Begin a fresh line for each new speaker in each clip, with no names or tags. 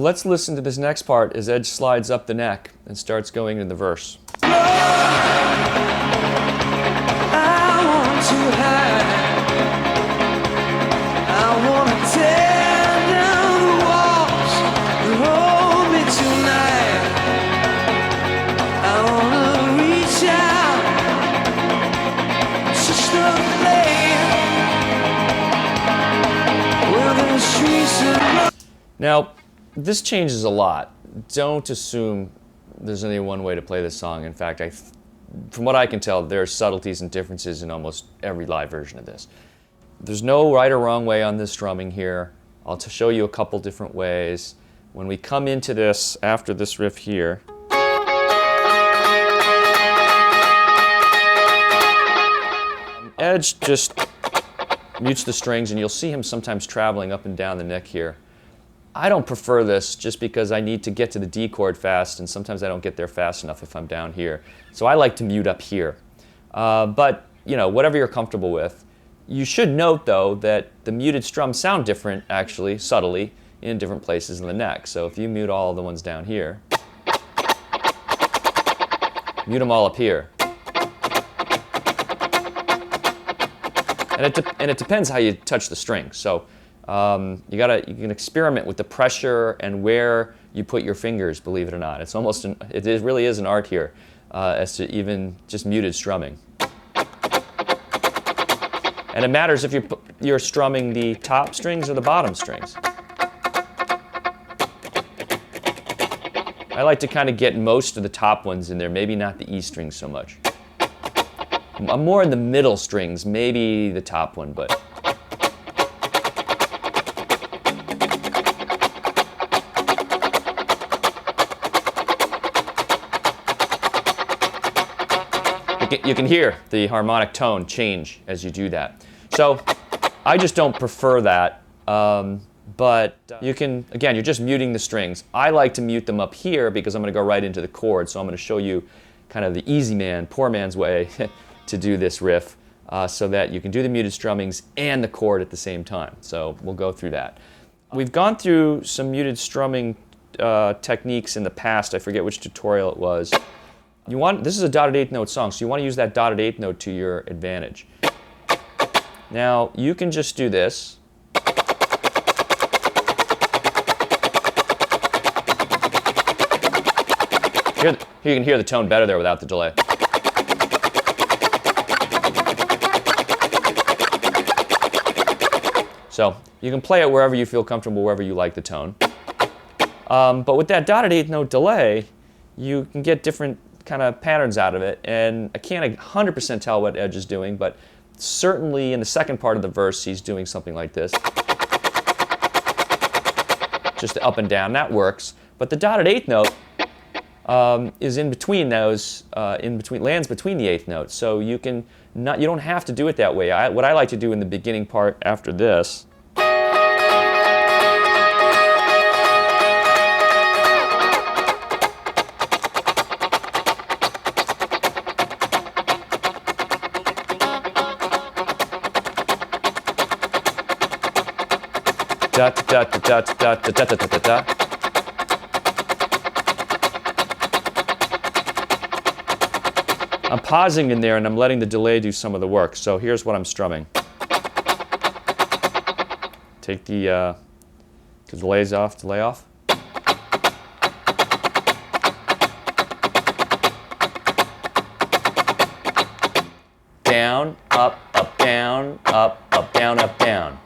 So let's listen to this next part as Edge slides up the neck and starts going into the verse. Now, this changes a lot. Don't assume there's only one way to play this song. In fact, from what I can tell, there are subtleties and differences in almost every live version of this. There's no right or wrong way on this strumming here. I'll show you a couple different ways. When we come into this, after this riff here, Edge just mutes the strings, and you'll see him sometimes traveling up and down the neck here. I don't prefer this just because I need to get to the D chord fast, and sometimes I don't get there fast enough if I'm down here. So I like to mute up here. But, you know, whatever you're comfortable with. You should note, though, that the muted strums sound different, actually, subtly, in different places in the neck. So if you mute all the ones down here, mute them all up here. And it depends how you touch the strings. So you can experiment with the pressure and where you put your fingers, believe it or not. It's almost it really is an art here as to even just muted strumming. And it matters if you're strumming the top strings or the bottom strings. I like to kind of get most of the top ones in there, maybe not the E strings so much. I'm more in the middle strings, maybe the top one, but you can hear the harmonic tone change as you do that. So I just don't prefer that, but you can, again, you're just muting the strings. I like to mute them up here because I'm going to go right into the chord, so I'm going to show you kind of the easy man, poor man's way to do this riff so that you can do the muted strummings and the chord at the same time. So we'll go through that. We've gone through some muted strumming techniques in the past. I forget which tutorial it was. This is a dotted eighth note song, so you want to use that dotted eighth note to your advantage. Now, you can just do this. Here you can hear the tone better there without the delay. So you can play it wherever you feel comfortable, wherever you like the tone. But with that dotted eighth note delay, you can get different kind of patterns out of it, and I can't 100% tell what Edge is doing, but certainly in the second part of the verse he's doing something like this. Just up and down, that works. But the dotted eighth note is in between those, lands between the eighth notes, so you don't have to do it that way. What I like to do in the beginning part after this, da da da da da da da da da da. I'm pausing in there and I'm letting the delay do some of the work. So here's what I'm strumming. Take the delay off. Down, up, up, down, up, up, down, up, down.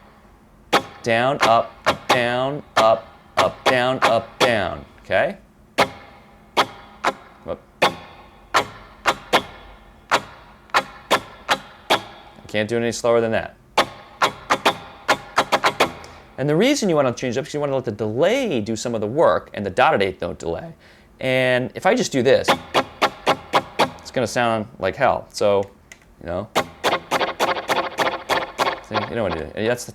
Down, up, down, up, up, down, up, down. Okay? Whoop. I can't do it any slower than that. And the reason you want to change it up is you want to let the delay do some of the work, and the dotted eighth note delay. And if I just do this, it's going to sound like hell. So, you know what it is. That's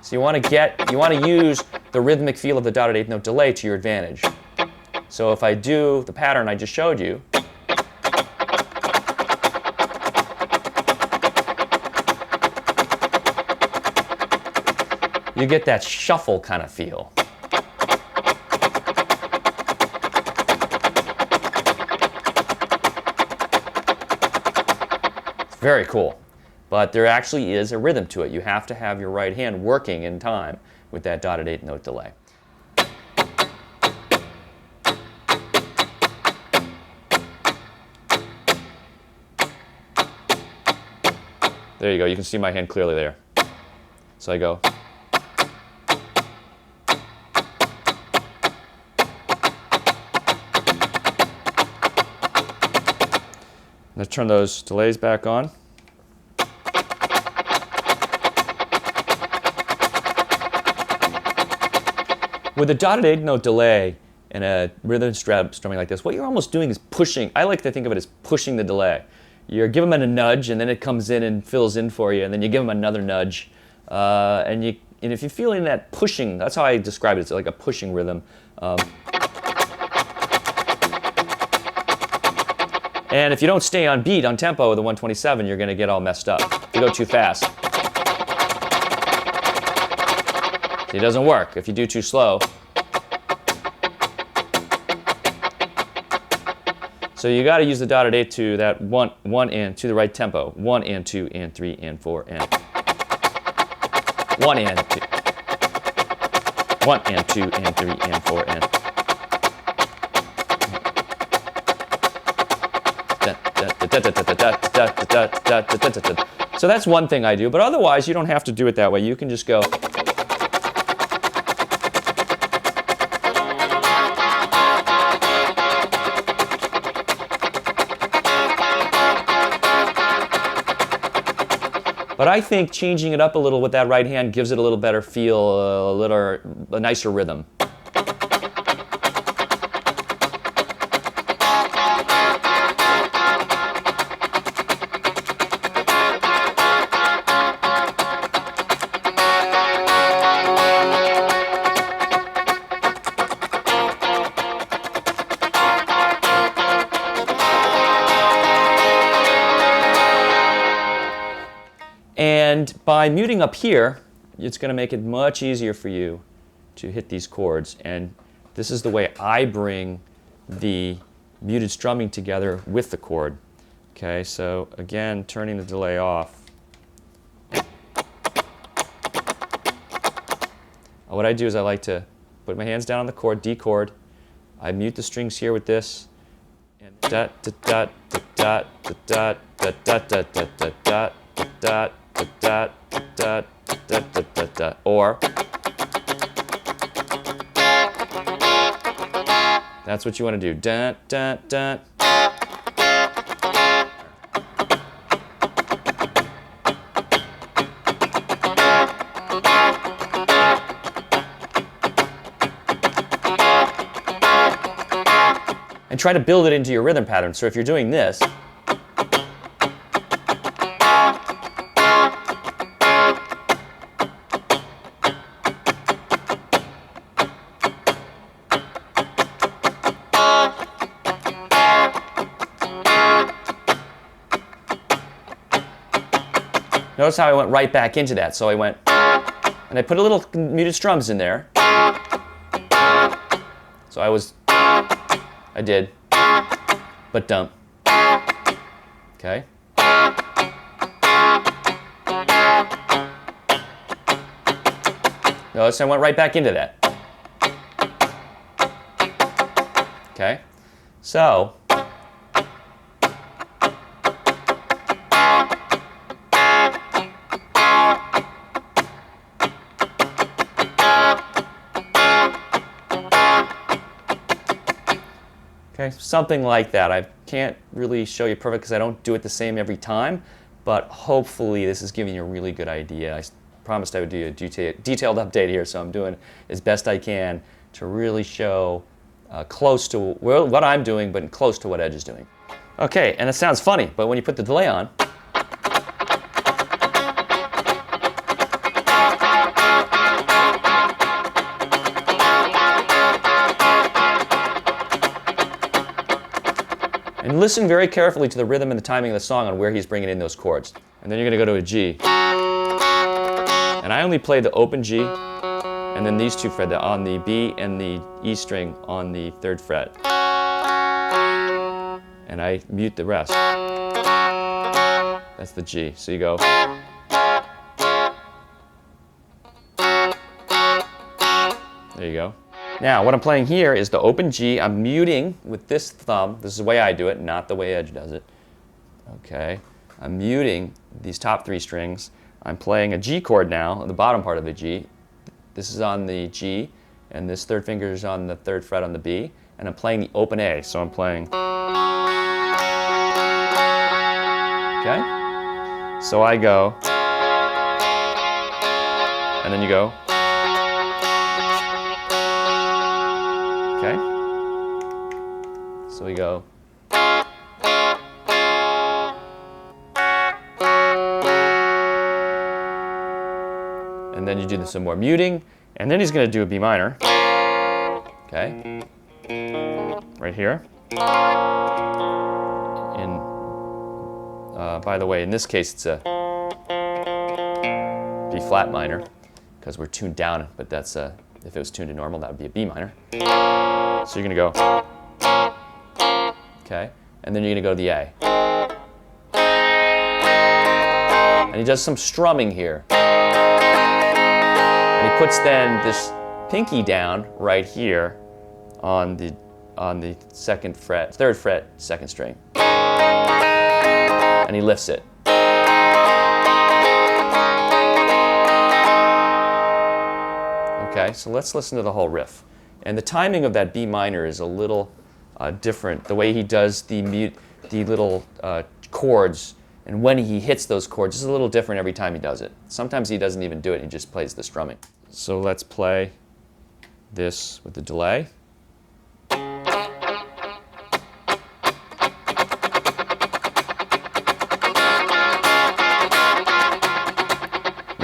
so you want to use the rhythmic feel of the dotted eighth note delay to your advantage. So if I do the pattern I just showed you, you get that shuffle kind of feel. Very cool. But there actually is a rhythm to it. You have to have your right hand working in time with that dotted 8th note delay. There you go. You can see my hand clearly there. So I go. Let's turn those delays back on. With a dotted 8th note delay in a rhythm strumming like this, what you're almost doing is pushing. I like to think of it as pushing the delay. You're giving them a nudge, and then it comes in and fills in for you, and then you give them another nudge. And if you're feeling that pushing, that's how I describe it. It's like a pushing rhythm. And if you don't stay on beat, on tempo with the 127, you're going to get all messed up. If you go too fast. See, it doesn't work if you do too slow. So you got to use the dotted 8 to that 1 and to the right tempo. 1 and 2 and 3 and 4 and 1 and 2. 1 and 2 and 3 and 4 and. So that's one thing I do, but otherwise you don't have to do it that way. You can just go. But I think changing it up a little with that right hand gives it a little better feel, a nicer rhythm. And by muting up here, it's going to make it much easier for you to hit these chords. And this is the way I bring the muted strumming together with the chord. Okay, so again, turning the delay off. What I do is I like to put my hands down on the chord, D chord. I mute the strings here with this. And da da da da da da da da da da da da da. Da, da, da, da, da, da, da. Or that's what you want to do. Da, da, da. And try to build it into your rhythm pattern. So if you're doing this, notice how I went right back into that. So I went, and I put a little muted strums in there. So I did, but dump. Okay. Notice I went right back into that. Okay. So. Okay, something like that. I can't really show you perfect because I don't do it the same every time, but hopefully this is giving you a really good idea. I promised I would do a detailed update here, so I'm doing as best I can to really show close to what I'm doing, but close to what Edge is doing. Okay, and it sounds funny, but when you put the delay on, and listen very carefully to the rhythm and the timing of the song on where he's bringing in those chords. And then you're going to go to a G. And I only play the open G, and then these two fret on the B and the E string on the 3rd fret. And I mute the rest. That's the G. So you go. There you go. Now, what I'm playing here is the open G. I'm muting with this thumb. This is the way I do it, not the way Edge does it. Okay. I'm muting these top 3 strings. I'm playing a G chord now, on the bottom part of the G. This is on the G, and this third finger is on the 3rd fret on the B, and I'm playing the open A. So I'm playing. Okay? So I go, and then you go. Okay? So we go. And then you do some more muting, and then he's going to do a B minor. Okay? Right here. By the way, in this case, it's a B flat minor, because we're tuned down, but that's if it was tuned to normal, that would be a B minor. So you're going to go, okay, and then you're going to go to the A. And he does some strumming here. And he puts then this pinky down right here on the 2nd fret, 3rd fret, 2nd string. And he lifts it. Okay, so let's listen to the whole riff. And the timing of that B minor is a little different. The way he does the little chords, and when he hits those chords is a little different every time he does it. Sometimes he doesn't even do it, he just plays the strumming. So let's play this with the delay.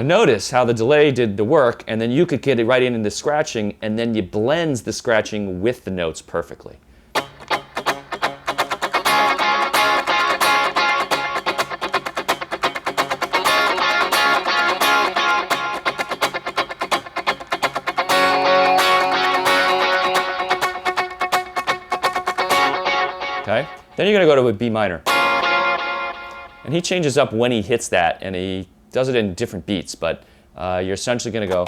Notice how the delay did the work, and then you could get it right into the scratching, and then you blends the scratching with the notes perfectly. Okay? Then you're going to go to a B minor. And he changes up when he hits that, and he does it in different beats, but you're essentially going to go.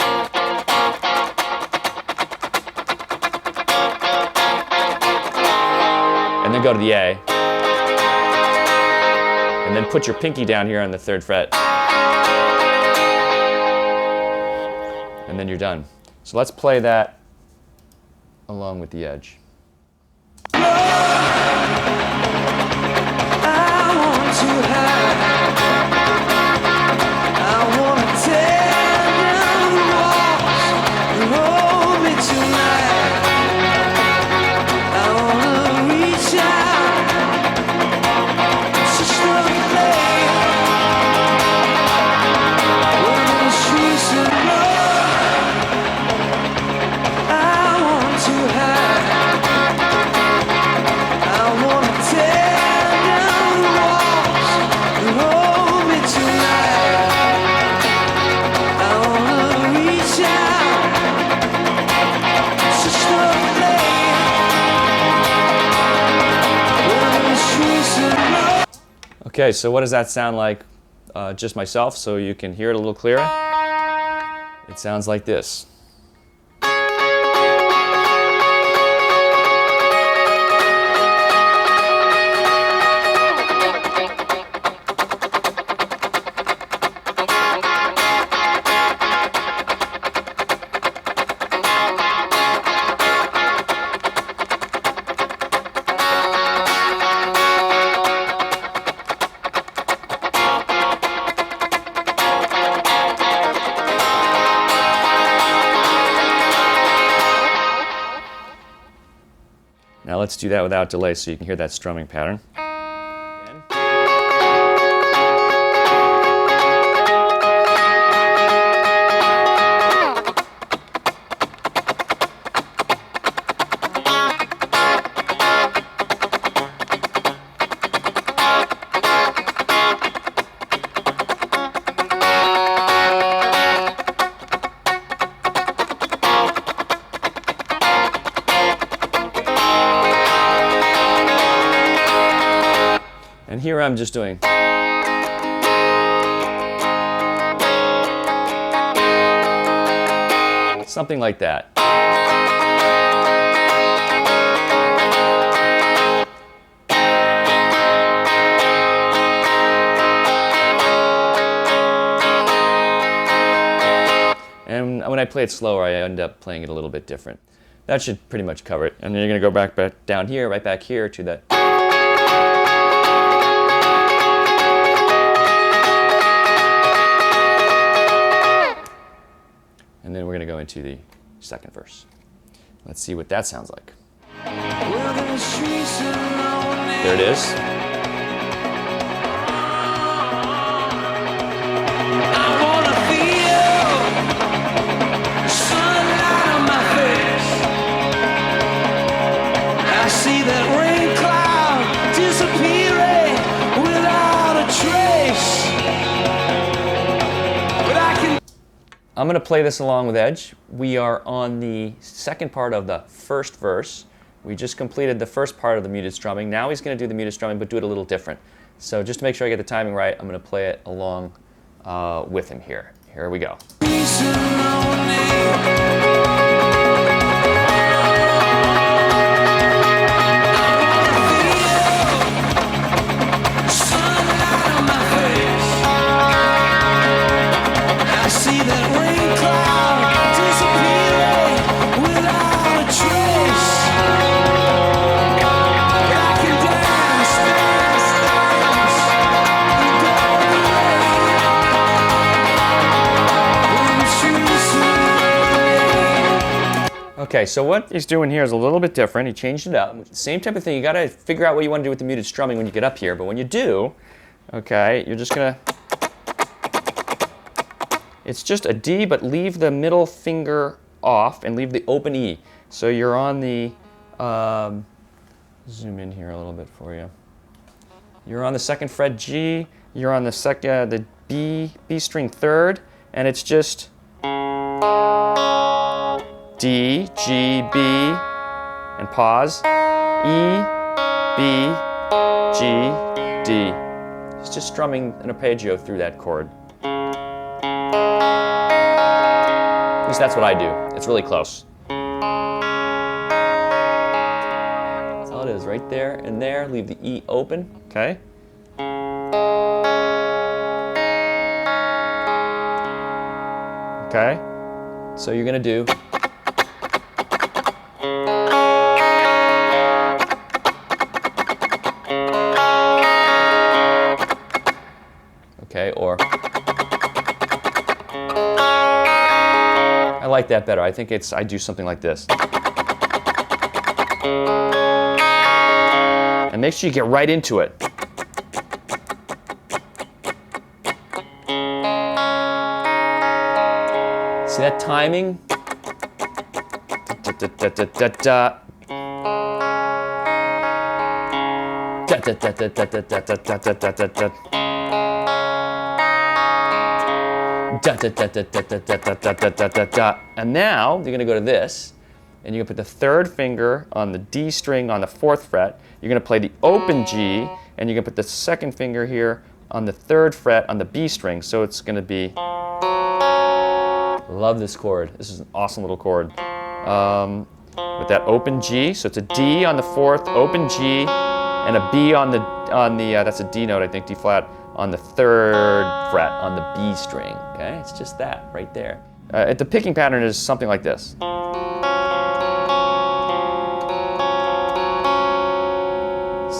And then go to the A. And then put your pinky down here on the 3rd fret. And then you're done. So let's play that along with the Edge. Okay, so what does that sound like just myself, so you can hear it a little clearer? It sounds like this. Now let's do that without delay so you can hear that strumming pattern. And here I'm just doing. Something like that. And when I play it slower, I end up playing it a little bit different. That should pretty much cover it. And then you're going to go back down here, right back here to that. And then we're going to go into the second verse. Let's see what that sounds like. There it is. I'm going to play this along with Edge. We are on the second part of the first verse. We just completed the first part of the muted strumming. Now he's going to do the muted strumming, but do it a little different. So just to make sure I get the timing right, I'm going to play it along with him here. Here we go. Okay, so what he's doing here is a little bit different. He changed it up. Same type of thing. You got to figure out what you want to do with the muted strumming when you get up here. But when you do, okay, you're just going to... It's just a D, but leave the middle finger off and leave the open E. So you're on the... zoom in here a little bit for you. You're on the second fret G. You're on the B string third. And it's just... D, G, B, and pause. E, B, G, D. It's just strumming an arpeggio through that chord. At least that's what I do. It's really close. That's all it is, right there and there. Leave the E open, okay? Okay? So you're gonna do... Okay, or I like that better. I think I do something like this. And make sure you get right into it. See that timing? Da da da da da da. Da da da da da da da da da da da da. Da, da, da, da, da, da, da, da, da, da, da, da. And now you're going to go to this, and you're going to put the third finger on the D string on the fourth fret. You're going to play the open G, and you're going to put the second finger here on the third fret on the B string. So it's going to be... Love this chord. This is an awesome little chord. With that open G, so it's a D on the fourth, open G, and a B on the that's a D note, I think, D flat, on the third fret on the B string, okay? It's just that, right there. The picking pattern is something like this.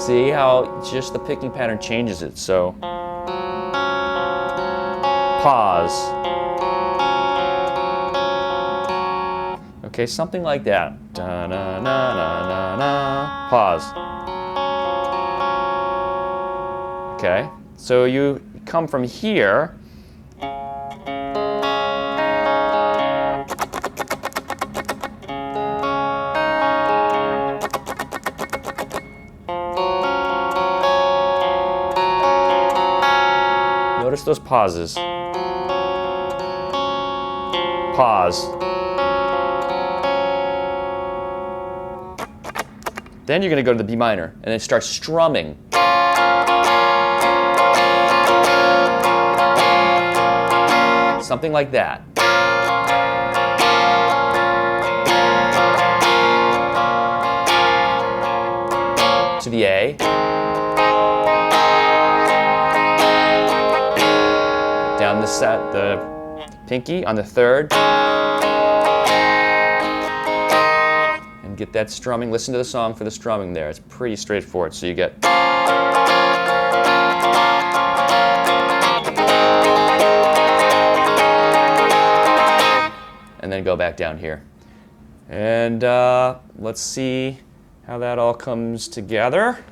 See how just the picking pattern changes it, so... Pause. Okay, something like that. Da na na na na na. Pause. Okay. So you come from here. Notice those pauses. Pause. Then you're going to go to the B minor and then start strumming. Something like that. to the A. Down the pinky on the third. And get that strumming. Listen to the song for the strumming there. It's pretty straightforward. So you get. And then go back down here. And let's see how that all comes together.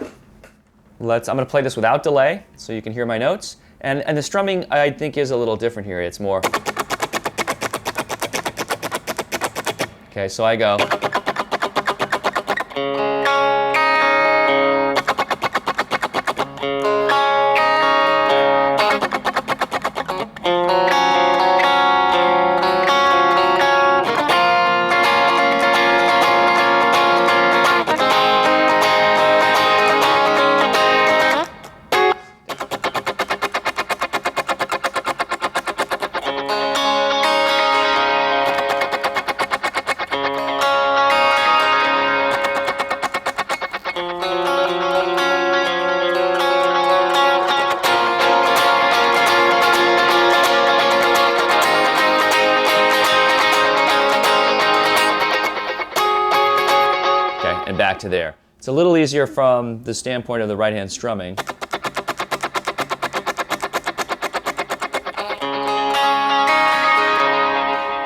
I'm going to play this without delay so you can hear my notes. And the strumming, I think, is a little different here. It's more. Okay, so I go. And back to there. It's a little easier from the standpoint of the right hand strumming.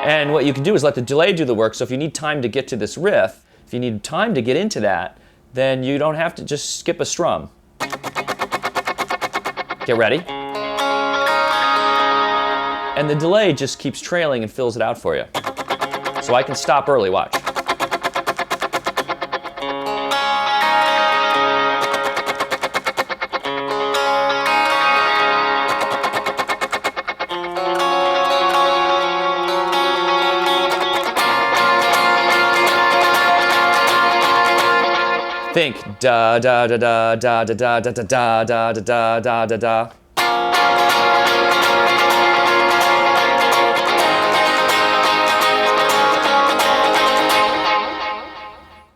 And what you can do is let the delay do the work. So if you need time to get to this riff, if you need time to get into that, then you don't have to just skip a strum. Get ready. And the delay just keeps trailing and fills it out for you. So I can stop early, watch. Think da da da da da da da da da da da da da da.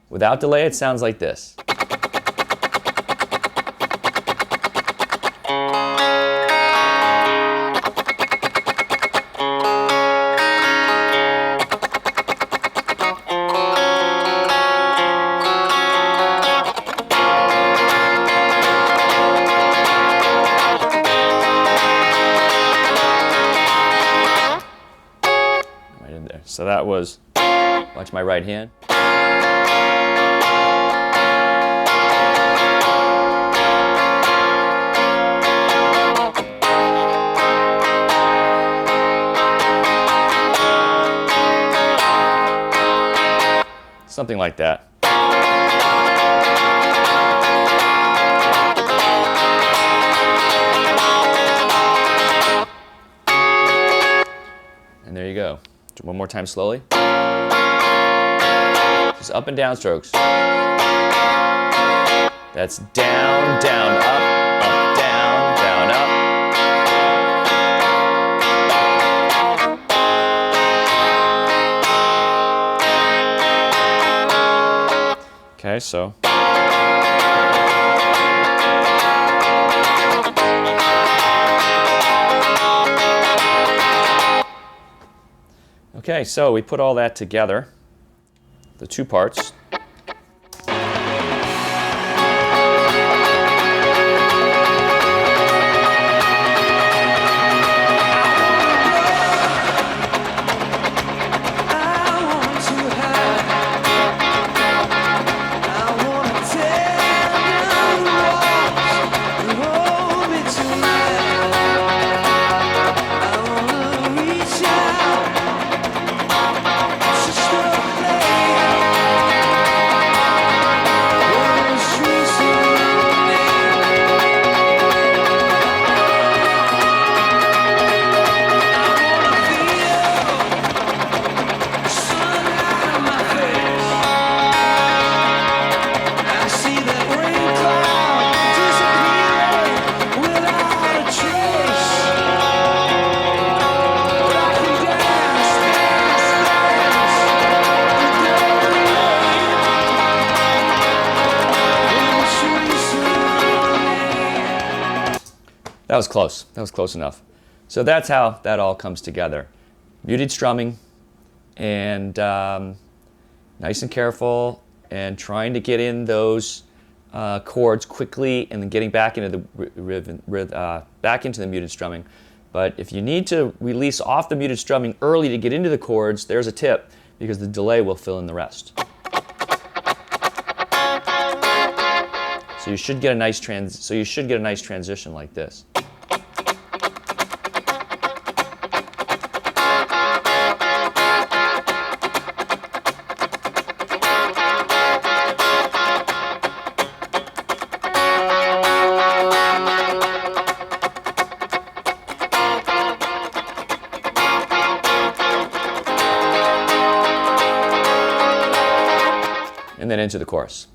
Without delay, it sounds like this. So that was, watch my right hand. Something like that. And there you go. One more time slowly. Just up and down strokes. That's down, down, up, down, down, up. Okay, so. Okay, so we put all that together, the two parts. That was close. That was close enough. So that's how that all comes together. Muted strumming, and nice and careful, and trying to get in those chords quickly, and then getting back into the muted strumming. But if you need to release off the muted strumming early to get into the chords, there's a tip, because the delay will fill in the rest. So you should get a nice transition like this. And then into the chorus.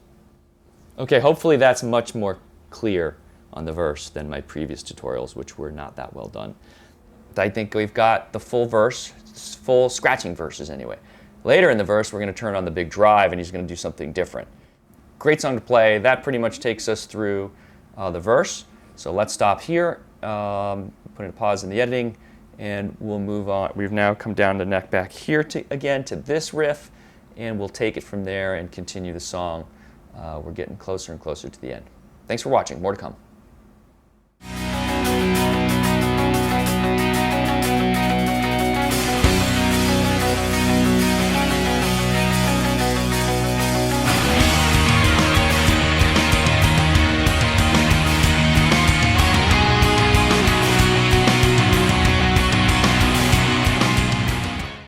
Okay, hopefully that's much more clear on the verse than my previous tutorials, which were not that well done. I think we've got the full verse, full scratching verses anyway. Later in the verse, we're going to turn on the big drive, and he's going to do something different. Great song to play. That pretty much takes us through the verse. So let's stop here, put a pause in the editing, and we'll move on. We've now come down the neck back here again to this riff, and we'll take it from there and continue the song. We're getting closer and closer to the end. Thanks for watching. More to come.